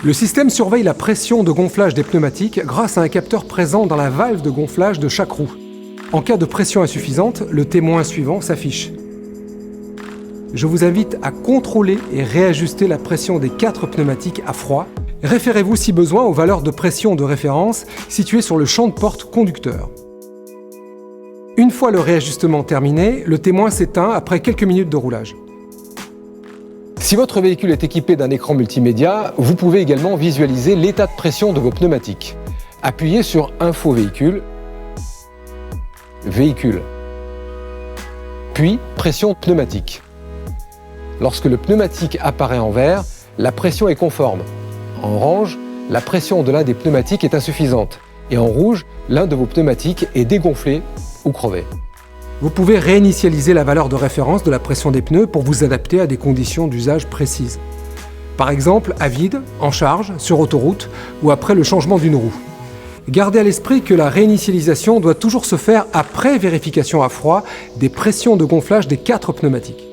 Le système surveille la pression de gonflage des pneumatiques grâce à un capteur présent dans la valve de gonflage de chaque roue. En cas de pression insuffisante, le témoin suivant s'affiche. Je vous invite à contrôler et réajuster la pression des 4 pneumatiques à froid. Référez-vous si besoin aux valeurs de pression de référence situées sur le champ de porte conducteur. Une fois le réajustement terminé, le témoin s'éteint après quelques minutes de roulage. Si votre véhicule est équipé d'un écran multimédia, vous pouvez également visualiser l'état de pression de vos pneumatiques. Appuyez sur Info véhicule, Véhicule, puis Pression pneumatique. Lorsque le pneumatique apparaît en vert, la pression est conforme. En orange, la pression de l'un des pneumatiques est insuffisante. Et en rouge, l'un de vos pneumatiques est dégonflé ou crevé. Vous pouvez réinitialiser la valeur de référence de la pression des pneus pour vous adapter à des conditions d'usage précises. Par exemple, à vide, en charge, sur autoroute ou après le changement d'une roue. Gardez à l'esprit que la réinitialisation doit toujours se faire après vérification à froid des pressions de gonflage des 4 pneumatiques.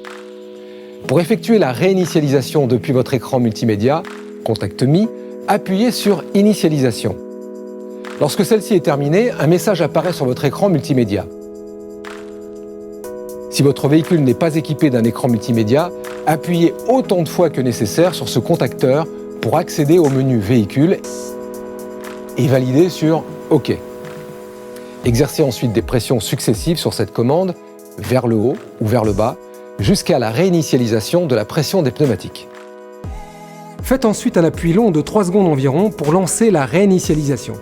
Pour effectuer la réinitialisation depuis votre écran multimédia, Contact Me, appuyez sur Initialisation. Lorsque celle-ci est terminée, un message apparaît sur votre écran multimédia. Si votre véhicule n'est pas équipé d'un écran multimédia, appuyez autant de fois que nécessaire sur ce contacteur pour accéder au menu Véhicule et valider sur OK. Exercez ensuite des pressions successives sur cette commande, vers le haut ou vers le bas, jusqu'à la réinitialisation de la pression des pneumatiques. Faites ensuite un appui long de 3 secondes environ pour lancer la réinitialisation.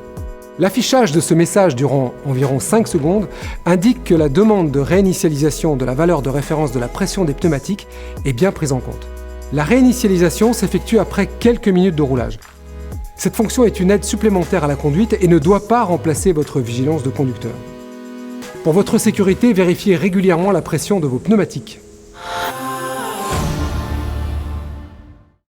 L'affichage de ce message durant environ 5 secondes indique que la demande de réinitialisation de la valeur de référence de la pression des pneumatiques est bien prise en compte. La réinitialisation s'effectue après quelques minutes de roulage. Cette fonction est une aide supplémentaire à la conduite et ne doit pas remplacer votre vigilance de conducteur. Pour votre sécurité, vérifiez régulièrement la pression de vos pneumatiques.